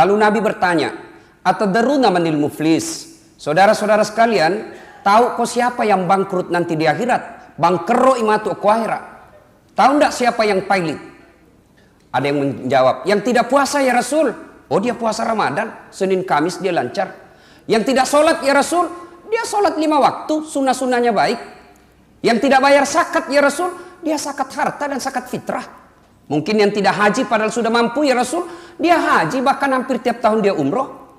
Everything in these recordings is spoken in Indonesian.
Lalu Nabi bertanya, "Atadruna manil muflis?" Saudara-saudara sekalian, tahu kok siapa yang bangkrut nanti di akhirat? Bangkero imatu ku akhirat. Tahu enggak siapa yang pailit? Ada yang menjawab, yang tidak puasa ya Rasul. Oh, dia puasa Ramadan, Senin Kamis dia lancar. Yang tidak sholat ya Rasul, dia sholat 5 waktu, sunnah-sunnahnya baik. Yang tidak bayar zakat ya Rasul, dia zakat harta dan zakat fitrah. Mungkin yang tidak haji padahal sudah mampu ya Rasul, dia haji bahkan hampir tiap tahun dia umroh.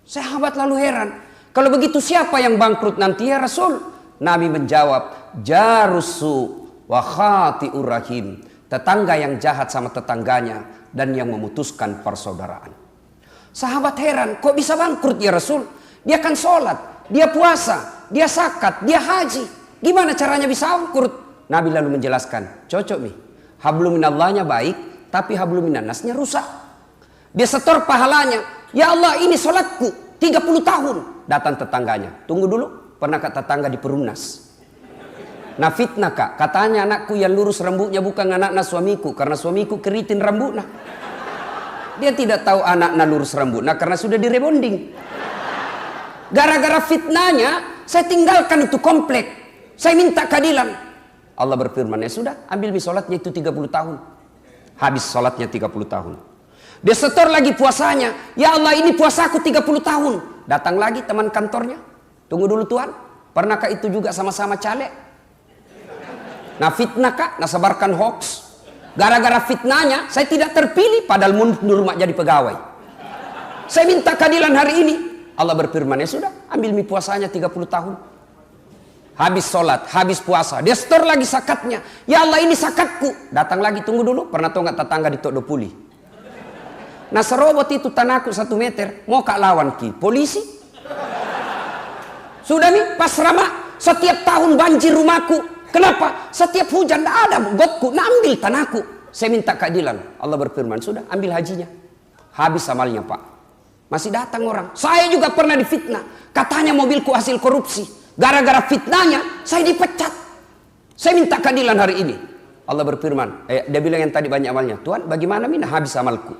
Sahabat lalu heran, kalau begitu siapa yang bangkrut nanti ya Rasul? Nabi menjawab, jarusu wa khati'ur rahim, tetangga yang jahat sama tetangganya dan yang memutuskan persaudaraan. Sahabat heran, kok bisa bangkrut ya Rasul? Dia kan sholat, dia puasa, dia zakat, dia haji. Gimana caranya bisa bangkrut? Nabi lalu menjelaskan, cocok nih. Hablum minallahnya baik, tapi hablum minannasnya rusak. Dia setor pahalanya. Ya Allah, ini sholatku 30 tahun. Datang tetangganya. Tunggu dulu, pernah kata tetangga di perumnas? Nah fitnah kak, katanya anakku yang lurus rambutnya bukan anaknya suamiku, karena suamiku keriting rambutnya. Dia tidak tahu anaknya lurus rambutnya karena sudah direbonding. Gara-gara fitnahnya, saya tinggalkan itu komplek. Saya minta keadilan. Allah berfirman, ya sudah, ambil sholatnya itu 30 tahun. Habis sholatnya 30 tahun. Dia setor lagi puasanya. Ya Allah, ini puasaku 30 tahun. Datang lagi teman kantornya. Tunggu dulu Tuhan, pernahkah itu juga sama-sama caleg? Nah fitnah kak, nah sebarkan hoax. Gara-gara fitnahnya, saya tidak terpilih padahal mundur mak jadi pegawai. Saya minta keadilan hari ini. Allah berfirman, ya sudah, ambil mie puasanya 30 tahun. Habis sholat, habis puasa, dia setor lagi zakatnya. Ya Allah, ini zakatku. Datang lagi, tunggu dulu, pernah tahu nggak tetangga di Tok Dopuli? Nah serobot itu tanahku 1 meter, mau kak lawan ki polisi. Sudah nih, pas Rama, setiap tahun banjir rumahku. Kenapa? Setiap hujan ada gotku, nah ambil tanahku. Saya minta keadilan. Allah berfirman, sudah ambil hajinya. Habis amalnya pak. Masih datang orang. Saya juga pernah difitnah. Katanya mobilku hasil korupsi. Gara-gara fitnahnya, saya dipecat. Saya minta keadilan hari ini. Allah berfirman, dia bilang yang tadi banyak amalnya. Tuhan, bagaimana mina habis amalku?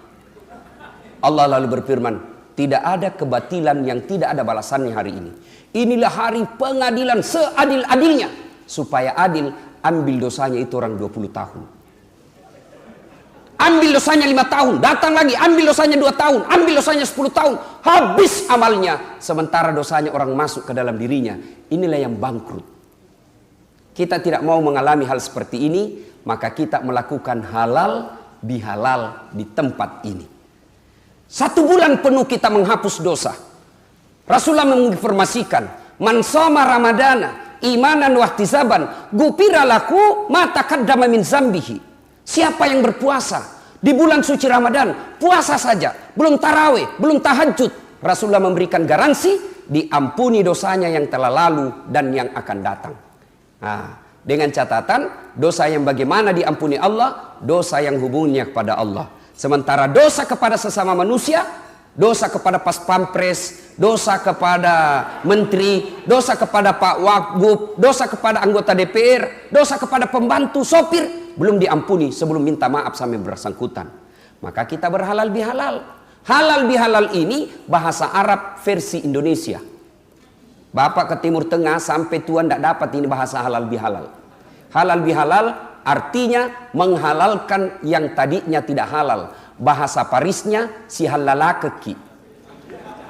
Allah lalu berfirman, tidak ada kebatilan yang tidak ada balasannya hari ini. Inilah hari pengadilan seadil-adilnya. Supaya adil, ambil dosanya itu orang 20 tahun. Ambil dosanya 5 tahun, datang lagi, ambil dosanya 2 tahun, ambil dosanya 10 tahun, habis amalnya. Sementara dosanya orang masuk ke dalam dirinya. Inilah yang bangkrut. Kita tidak mau mengalami hal seperti ini, maka kita melakukan halal bihalal di tempat ini. 1 bulan penuh kita menghapus dosa. Rasulullah menginformasikan, man shoma ramadana imanan wahtisaban gupira laku ma taqaddama min zambihi. Siapa yang berpuasa di bulan suci Ramadan, puasa saja, belum tarawih, belum tahajud, Rasulullah memberikan garansi diampuni dosanya yang telah lalu dan yang akan datang. Nah, dengan catatan dosa yang bagaimana diampuni Allah, dosa yang hubungannya kepada Allah. Sementara dosa kepada sesama manusia, dosa kepada pas pampres, dosa kepada menteri, dosa kepada Pak Wagub, dosa kepada anggota DPR, dosa kepada pembantu sopir, belum diampuni sebelum minta maaf sampai bersangkutan. Maka kita berhalal bihalal. Halal bihalal ini bahasa Arab versi Indonesia. Bapak ke Timur Tengah sampai Tuhan tidak dapat ini bahasa halal bihalal. Halal bihalal artinya menghalalkan yang tadinya tidak halal. Bahasa Parisnya si halalakeki.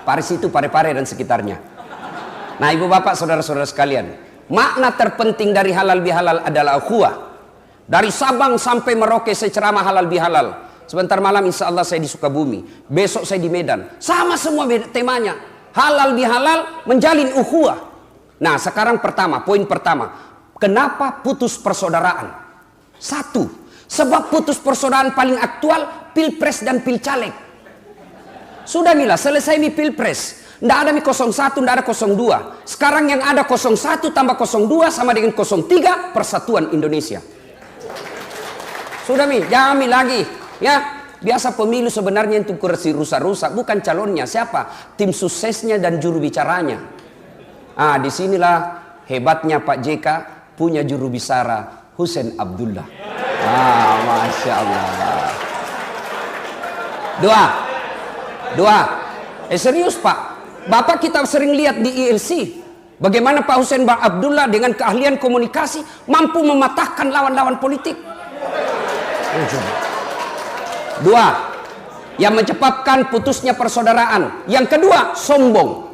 Paris itu Pare-Pare dan sekitarnya. Nah ibu bapak saudara-saudara sekalian, makna terpenting dari halal bihalal adalah ukhuwah. Dari Sabang sampai Merauke saya ceramah halal bihalal. Sebentar malam insya Allah saya di Sukabumi, besok saya di Medan. Sama semua temanya. Halal bihalal menjalin ukhuwah. Nah sekarang poin pertama. Kenapa putus persaudaraan? 1. Sebab putus persaudaraan paling aktual pilpres dan pilcaleg. Sudah mila selesai mi pilpres. Tidak ada mi 01, tidak ada 02. Sekarang yang ada 01 tambah 02 sama dengan 03, Persatuan Indonesia. Sudah mi, jangan mi lagi. Ya, biasa pemilu sebenarnya itu kursi rusak-rusak, bukan calonnya siapa, tim suksesnya dan juru bicaranya. Ah, disinilah hebatnya Pak JK punya juru bicara Hussein Abdullah. Ah, masya Allah. Doa. Dua. Serius Pak. Bapak kita sering lihat di ILC. Bagaimana Pak Hussein Bang Abdullah dengan keahlian komunikasi mampu mematahkan lawan-lawan politik. Dua. Yang menyebabkan putusnya persaudaraan. Yang kedua, sombong.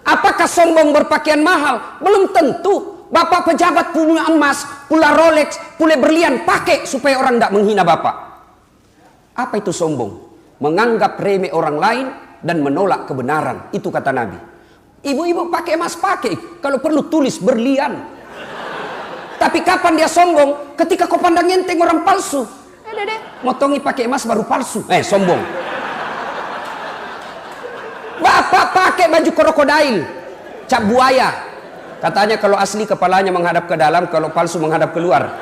Apakah sombong berpakaian mahal? Belum tentu. Bapak pejabat punya emas, pula Rolex, pula berlian, pakai supaya orang tidak menghina Bapak. Apa itu sombong? Menganggap remeh orang lain dan menolak kebenaran. Itu kata Nabi. Ibu-ibu pakai emas, pakai. Kalau perlu tulis berlian. Tapi kapan dia sombong? Ketika kau pandang enteng orang palsu. Dede, motongi pakai emas baru palsu. Sombong. Bapak pakai baju krokodil, cap buaya. Katanya kalau asli kepalanya menghadap ke dalam, kalau palsu menghadap keluar.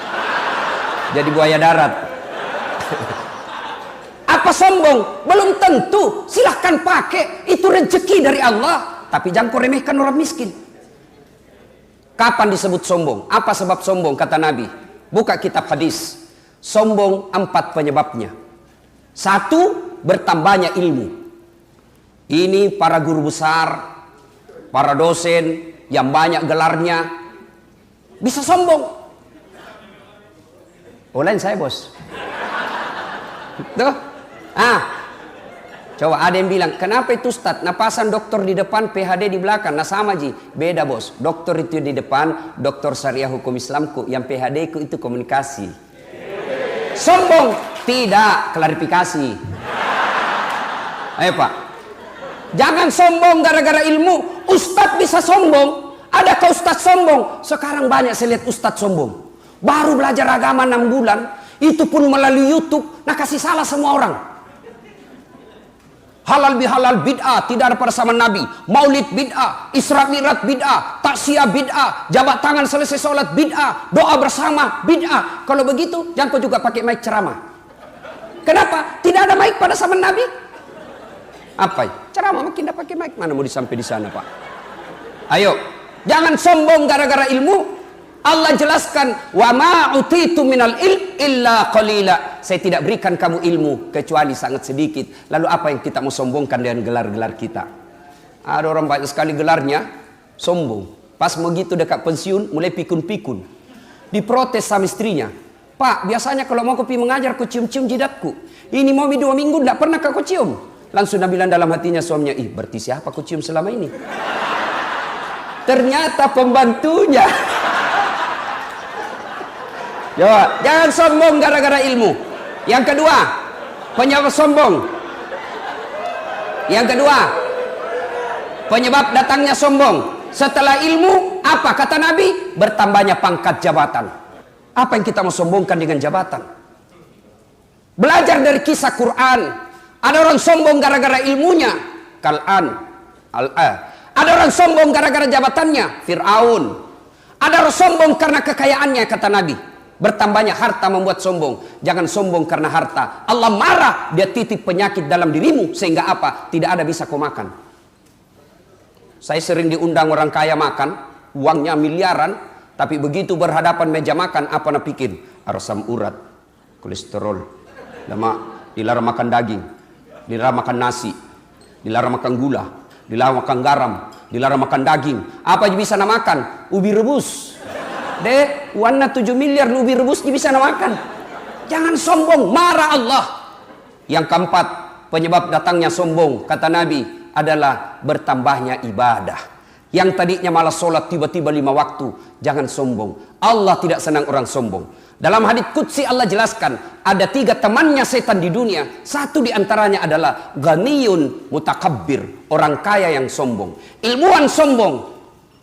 Jadi buaya darat. Apa sombong? Belum tentu. Silahkan pakai. Itu rezeki dari Allah. Tapi jangan kau remehkan orang miskin. Kapan disebut sombong? Apa sebab sombong? Kata Nabi. Buka kitab hadis. Sombong 4 penyebabnya. 1, bertambahnya ilmu. Ini para guru besar, para dosen yang banyak gelarnya bisa sombong. Lain saya bos. Tuh. Coba ada yang bilang, kenapa itu Ustaz? Napasan dokter di depan, PhD di belakang. Nah sama Ji, beda bos. Dokter itu di depan, dokter syariah hukum Islamku. Yang PhD ku itu komunikasi. Sombong? Tidak, klarifikasi. Ayo Pak. Jangan sombong gara-gara ilmu. Ustadz bisa sombong. Adakah Ustadz sombong? Sekarang banyak saya lihat Ustadz sombong. Baru belajar agama 6 bulan. Itu pun melalui YouTube. Nah kasih salah semua orang. Halal bihalal bid'ah. Tidak ada pada zaman Nabi. Maulid bid'ah. Isra Mi'raj bid'ah. Taksiyah bid'ah. Jabat tangan selesai sholat bid'ah. Doa bersama bid'ah. Kalau begitu jangan kau juga pakai mic ceramah. Kenapa? Tidak ada mic pada zaman Nabi. Apa? Ceramah makin tidak pakai mic. Mana mau disampai di sana Pak? Ayo. Jangan sombong gara-gara ilmu. Allah jelaskan, wa ma utitu minal ilm illa qalila. Saya tidak berikan kamu ilmu kecuali sangat sedikit. Lalu apa yang kita mau sombongkan dengan gelar-gelar kita? Ada orang banyak sekali gelarnya, sombong. Pas begitu dekat pensiun mulai pikun-pikun. Diprotes sama istrinya. Pak, biasanya kalau mau kopi mengajar ku cium-cium jidatku. Ini mau 2 minggu tidak pernah kau cium. Langsung bilang dalam hatinya suaminya, ih berarti siapa ku cium selama ini? Ternyata pembantunya. Jangan sombong gara-gara ilmu. Yang kedua, penyebab sombong. Yang kedua, penyebab datangnya sombong. Setelah ilmu, apa kata Nabi? Bertambahnya pangkat jabatan. Apa yang kita mau sombongkan dengan jabatan? Belajar dari kisah Quran. Ada orang sombong gara-gara ilmunya. Ada orang sombong gara-gara jabatannya. Fir'aun. Ada orang sombong karena kekayaannya, kata Nabi. Bertambahnya harta membuat sombong. Jangan sombong karena harta. Allah marah, dia titip penyakit dalam dirimu. Sehingga apa? Tidak ada bisa kau makan. Saya sering diundang orang kaya makan. Uangnya miliaran. Tapi begitu berhadapan meja makan, apa nak pikir? Asam urat, kolesterol, lemak. Dilarang makan daging. Dilarang makan nasi. Dilarang makan gula. Dilarang makan garam. Dilarang makan daging. Apa yang bisa nak makan? Ubi rebus. Dek, warna 7 miliar ubi rebus bisa nak makan. Jangan sombong, marah Allah. Yang keempat, penyebab datangnya sombong, kata Nabi, adalah bertambahnya ibadah. Yang tadinya malah sholat tiba-tiba 5 waktu. Jangan sombong. Allah tidak senang orang sombong. Dalam hadits qudsi Allah jelaskan, ada 3 temannya setan di dunia. Satu diantaranya adalah ghaniyun mutakabbir, orang kaya yang sombong. Ilmuwan sombong,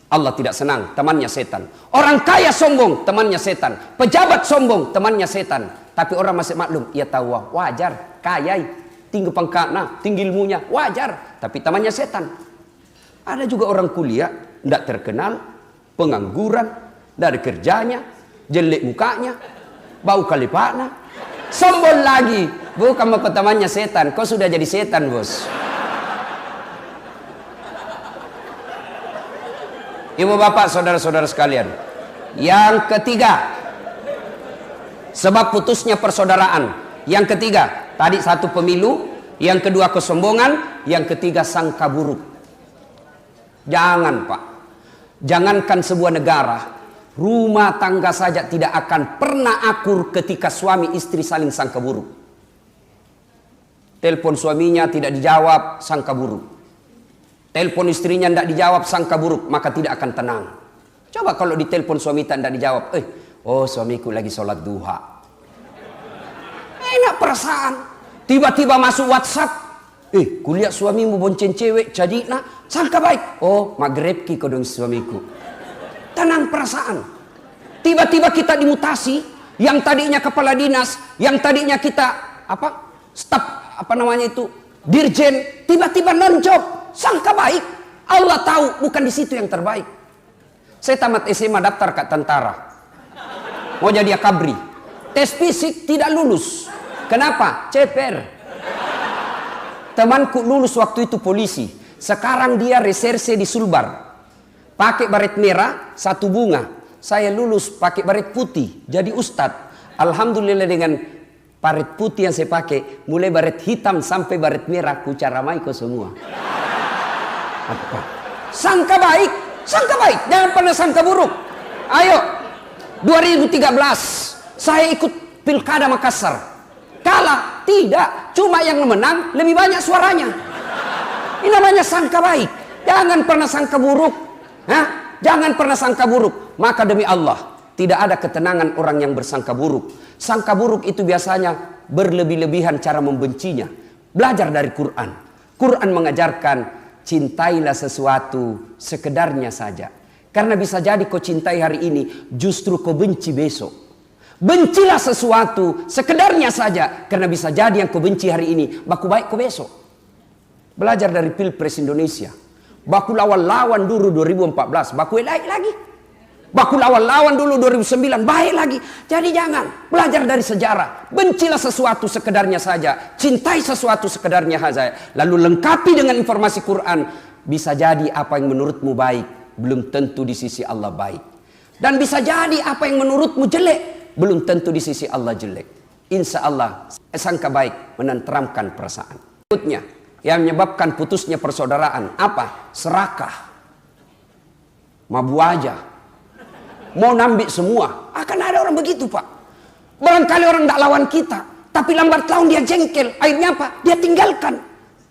Allah tidak senang, temannya setan. Orang kaya sombong, temannya setan. Pejabat sombong, temannya setan. Tapi orang masih maklum, ia tahu wajar, kaya, tinggi pangkatnya, tinggi ilmunya, wajar. Tapi temannya setan. Ada juga orang kuliah, tidak terkenal, pengangguran, tidak ada kerjanya, jelek mukanya, bau kalipana, sombong lagi. Bukan mau temannya setan, kau sudah jadi setan bos. Ibu bapak saudara-saudara sekalian, yang ketiga, sebab putusnya persaudaraan. Yang ketiga, tadi 1 pemilu, Yang kedua kesombongan, yang ketiga sangka buruk. Jangan Pak, jangankan sebuah negara, rumah tangga saja tidak akan pernah akur ketika suami istri saling sangka buruk. Telepon suaminya tidak dijawab, sangka buruk. Telepon istrinya tidak dijawab, sangka buruk, maka tidak akan tenang. Coba kalau ditelepon suami tidak dijawab, oh suamiku lagi sholat duha. Enak perasaan. Tiba-tiba masuk WhatsApp, kulihat suamimu bonceng cewek, jadi nak, sangka baik. Oh, maghrib ki kodong suamiku. Tenang perasaan. Tiba-tiba kita dimutasi, yang tadinya kepala dinas, yang tadinya kita staf dirjen, tiba-tiba non-job, sangka baik. Allah tahu bukan di situ yang terbaik. Saya tamat SMA daftar ke tentara, mau jadi akabri. Tes fisik tidak lulus. Kenapa? Ceper. Temanku lulus waktu itu polisi. Sekarang dia reserse di Sulbar. Pakai baret merah, 1 bunga. Saya lulus pakai baret putih, jadi ustadz. Alhamdulillah dengan baret putih yang saya pakai, mulai baret hitam sampai baret merah, ku caramai kau semua. Apa? Sangka baik, jangan pernah sangka buruk. Ayo, 2013 saya ikut Pilkada Makassar. Kalah, tidak, cuma yang menang lebih banyak suaranya. Ini namanya sangka baik. Jangan pernah sangka buruk. Jangan pernah sangka buruk. Maka demi Allah, tidak ada ketenangan orang yang bersangka buruk. Sangka buruk itu biasanya berlebih-lebihan cara membencinya. Belajar dari Quran. Quran mengajarkan, cintailah sesuatu sekedarnya saja. Karena bisa jadi kau cintai hari ini, justru kau benci besok. Bencilah sesuatu sekedarnya saja, karena bisa jadi yang kau benci hari ini baku baik kau besok. Belajar dari Pilpres Indonesia. Baku lawan-lawan dulu 2014, baku baik lagi. Baku lawan-lawan dulu 2009, baik lagi. Jadi jangan, belajar dari sejarah. Bencilah sesuatu sekedarnya saja, cintai sesuatu sekedarnya saja. Lalu lengkapi dengan informasi Quran. Bisa jadi apa yang menurutmu baik, belum tentu di sisi Allah baik. Dan bisa jadi apa yang menurutmu jelek, belum tentu di sisi Allah jelek. Insya Allah sangka baik menenteramkan perasaan. Berikutnya yang menyebabkan putusnya persaudaraan apa? Serakah, mabu aja, mau nambik semua. Akan ada orang begitu Pak. Barangkali orang tidak lawan kita, tapi lambat laun dia jengkel. Akhirnya apa? Dia tinggalkan.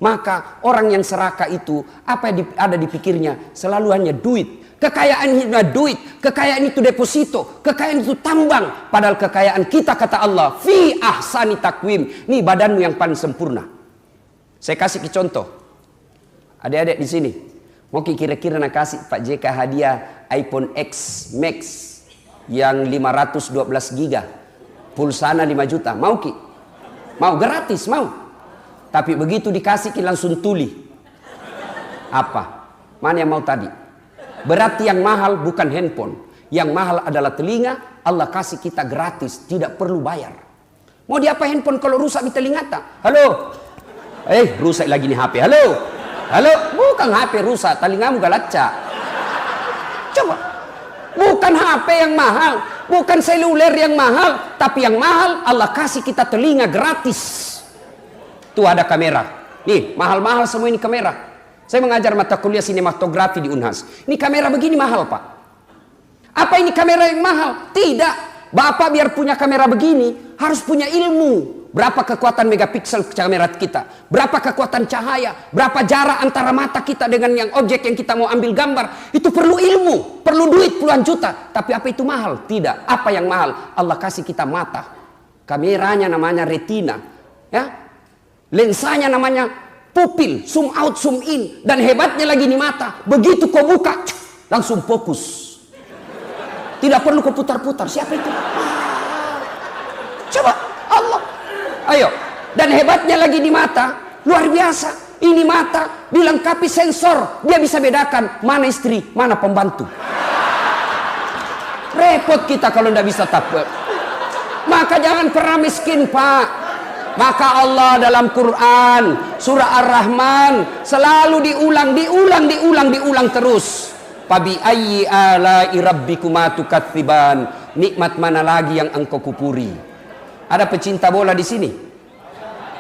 Maka orang yang serakah itu apa yang ada di pikirnya? Selalu hanya duit. Kekayaan itu duit, kekayaan itu deposito, kekayaan itu tambang. Padahal kekayaan kita kata Allah, fi ahsani takwim. Nih badanmu yang paling sempurna. Saya kasih contoh. Adik-adik di sini, mau kira-kira nak kasih Pak JK hadiah iPhone X Max yang 512 giga, pulsana 5 juta. Mau ki? Mau gratis, mau. Tapi begitu dikasih ki langsung tuli. Apa? Mana yang mau tadi? Berarti yang mahal bukan handphone. Yang mahal adalah telinga. Allah kasih kita gratis, tidak perlu bayar. Mau diapa handphone kalau rusak di telinga tak? Halo? Rusak lagi nih HP. Halo? Halo? Bukan HP rusak, telingamu galacca. Coba. Bukan HP yang mahal, bukan seluler yang mahal, tapi yang mahal Allah kasih kita telinga gratis. Tuh ada kamera. Nih, mahal-mahal semua ini kamera. Saya mengajar mata kuliah sinematografi di Unhas. Ini kamera begini mahal Pak. Apa ini kamera yang mahal? Tidak. Bapak biar punya kamera begini harus punya ilmu. Berapa kekuatan megapiksel kamera kita? Berapa kekuatan cahaya? Berapa jarak antara mata kita dengan yang objek yang kita mau ambil gambar? Itu perlu ilmu, perlu duit puluhan juta. Tapi apa itu mahal? Tidak. Apa yang mahal? Allah kasih kita mata. Kameranya namanya retina. Ya. Lensanya namanya pupil, zoom out, zoom in. Dan hebatnya lagi di mata. Begitu kau buka, langsung fokus. Tidak perlu kau putar-putar. Siapa itu? Coba, Allah. Ayo. Dan hebatnya lagi di mata, luar biasa. Ini mata dilengkapi sensor. Dia bisa bedakan mana istri, mana pembantu. Repot kita kalau tidak bisa takut. Maka jangan pernah miskin Pak. Maka Allah dalam Quran surah Ar-Rahman selalu diulang terus. Fabi ayyi ala'i rabbikuma tukatsiban. Nikmat mana lagi yang engkau kupuri? Ada pecinta bola di sini?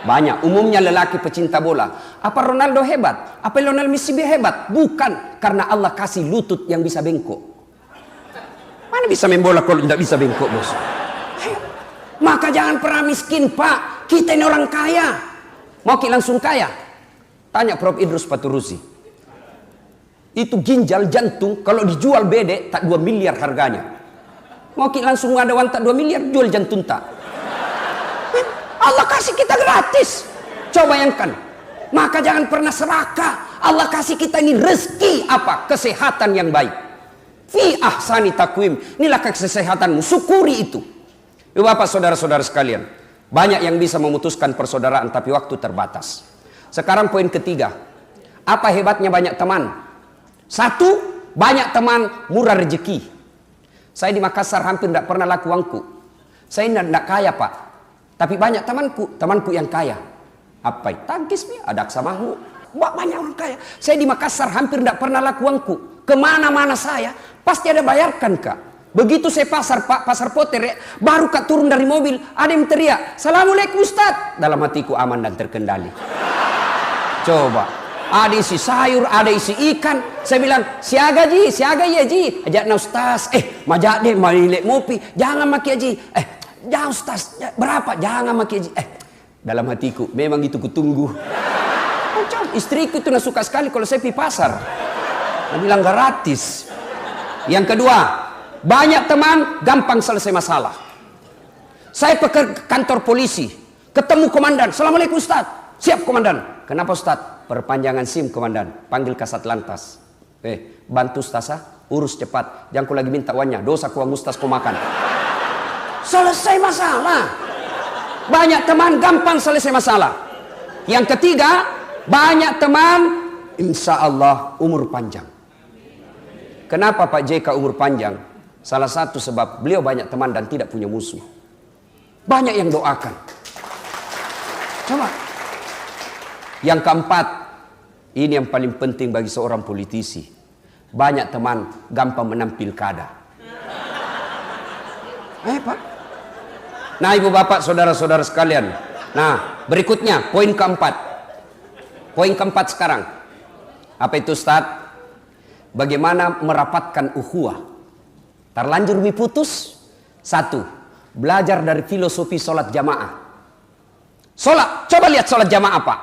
Banyak. Umumnya lelaki pecinta bola. Apa Ronaldo hebat? Apa Lionel Messi hebat? Bukan. Karena Allah kasih lutut yang bisa bengkok. Mana bisa main bola kalau tidak bisa bengkok, bos? Maka jangan pernah miskin, Pak. Kita ini orang kaya. Mau langsung kaya? Tanya Prof. Idrus Paturusi. Itu ginjal jantung kalau dijual bede tak 2 miliar harganya. Mau langsung ada wan tak 2 miliar jual jantung tak. Allah kasih kita gratis. Coba bayangkan. Maka jangan pernah serakah. Allah kasih kita ini rezeki apa? Kesehatan yang baik. Fi ahsani takwim. Inilah kesehatanmu. Syukuri itu. Bapak saudara-saudara sekalian. Banyak yang bisa memutuskan persaudaraan tapi waktu terbatas. Sekarang poin ketiga. Apa hebatnya banyak teman? Satu, banyak teman murah rezeki. Saya di Makassar hampir tidak pernah laku uangku. Saya tidak kaya, Pak. Tapi banyak temanku yang kaya. Apa itu? Tangkis, ada aksamahu. Banyak orang kaya. Saya di Makassar hampir tidak pernah laku uangku. Kemana-mana saya, pasti ada bayarkan, Kak. Begitu saya pasar, Pak, pasar Poter, ya, baru Kak turun dari mobil, ada yang teriak, "Assalamualaikum Ustaz." Dalam hatiku aman dan terkendali. Coba. Ada isi sayur, ada isi ikan. Saya bilang, siaga ya ji. Ajakna Ustaz, majak deh, malilek mopi. Jangan maki aji. Jangan Ustaz, berapa? Jangan maki aji. Dalam hatiku, memang itu kutunggu. Istriku itu suka sekali kalau saya pergi pasar. Dia bilang gratis. Yang kedua, banyak teman gampang selesai masalah. Saya ke kantor polisi, ketemu komandan. "Assalamualaikum Ustaz." "Siap komandan." "Kenapa Ustaz?" "Perpanjangan SIM komandan." "Panggil kasat lantas." Bantu Ustaz, urus cepat. Jangan ku lagi minta uangnya. Dosa ku uang Ustaz ku makan. Selesai masalah. Banyak teman gampang selesai masalah. Yang ketiga, banyak teman insya Allah umur panjang. Kenapa Pak JK umur panjang? Salah satu sebab beliau banyak teman dan tidak punya musuh. Banyak yang doakan. Coba. Yang keempat, ini yang paling penting bagi seorang politisi. Banyak teman gampang menang pilkada. Pak. Nah, ibu bapak, saudara-saudara sekalian. Nah, berikutnya poin keempat. Poin keempat sekarang. Apa itu Ustaz? Bagaimana merapatkan ukhuwah? Terlanjur putus. Satu, belajar dari filosofi sholat jamaah. Sholat, coba lihat sholat jamaah Pak.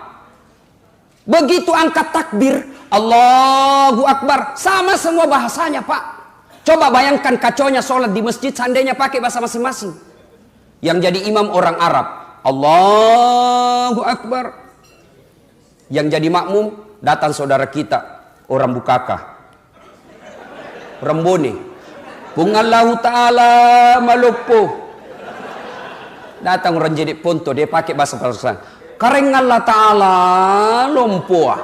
Begitu angkat takbir, Allahu Akbar, sama semua bahasanya Pak. Coba bayangkan kacaunya sholat di masjid, seandainya pakai bahasa masing-masing. Yang jadi imam orang Arab, Allahu Akbar. Yang jadi makmum, datang saudara kita, orang Bukaka, Rembone, Bungallahu Ta'ala Malupo. Datang orang jadi ponto, dia pakai bahasa Persian, Kareng Allah Ta'ala Lompua.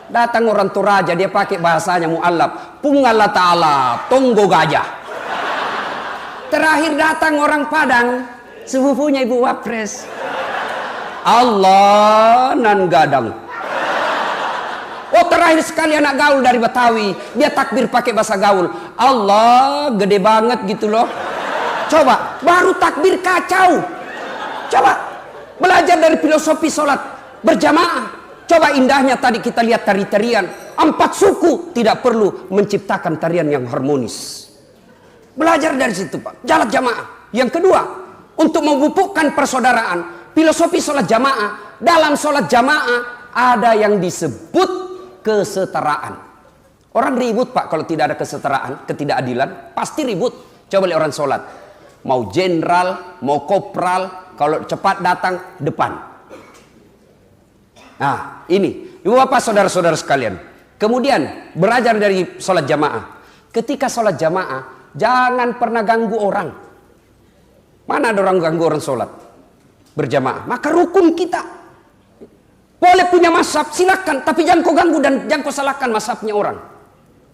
Datang orang Toraja, dia pakai bahasanya mu'allab, Pung Allah Ta'ala Tonggo Gajah. Terakhir datang orang Padang, sepupunya Ibu Wapres, Allah nan gadang. Oh, terakhir sekali anak gaul dari Betawi, dia takbir pakai bahasa gaul, Allah gede banget gitu loh. Coba, baru takbir kacau. Coba belajar dari filosofi sholat berjamaah. Coba indahnya tadi kita lihat tari-tarian. 4 suku tidak perlu menciptakan tarian yang harmonis. Belajar dari situ Pak. Jalan jamaah. Yang kedua, untuk memupukkan persaudaraan, filosofi sholat jamaah. Dalam sholat jamaah ada yang disebut kesetaraan. Orang ribut Pak kalau tidak ada kesetaraan, ketidakadilan, pasti ribut. Coba lihat orang sholat. Mau jenderal, mau kopral, kalau cepat datang depan. Nah, ini ibu bapak saudara-saudara sekalian. Kemudian belajar dari sholat jamaah. Ketika sholat jamaah, jangan pernah ganggu orang. Mana ada orang ganggu orang sholat berjamaah? Maka rukun kita. Boleh punya mazhab, silakan, tapi jangan kau ganggu dan jangan kau salahkan mazhabnya orang.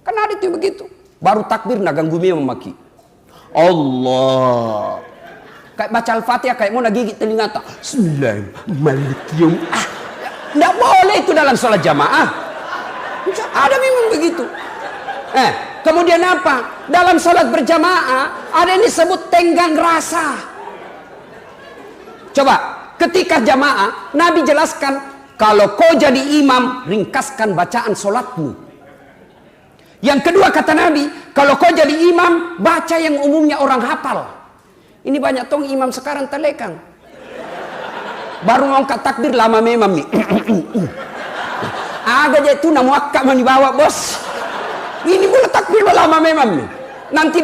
Karena ada itu begitu. Baru takbir nak ganggu dia memaki. Allah. Kayak baca Al-Fatihah kayak mau nagigit telinga tak. Bismillahirrahmanirrahim. Tidak boleh itu dalam sholat jamaah. Ada memang begitu. Kemudian apa? Dalam sholat berjamaah ada yang disebut tenggang rasa. Coba Ketika jamaah, Nabi jelaskan, kalau kau jadi imam, ringkaskan bacaan solatmu. Yang kedua kata Nabi, kalau kau jadi imam, baca yang umumnya orang hafal. Ini banyak tong imam sekarang telekang. Baru ngangkat takbir lama memang nih. Agak aja itu namu akka menibawa bos. Ini boleh takbir lama memang nih. Nanti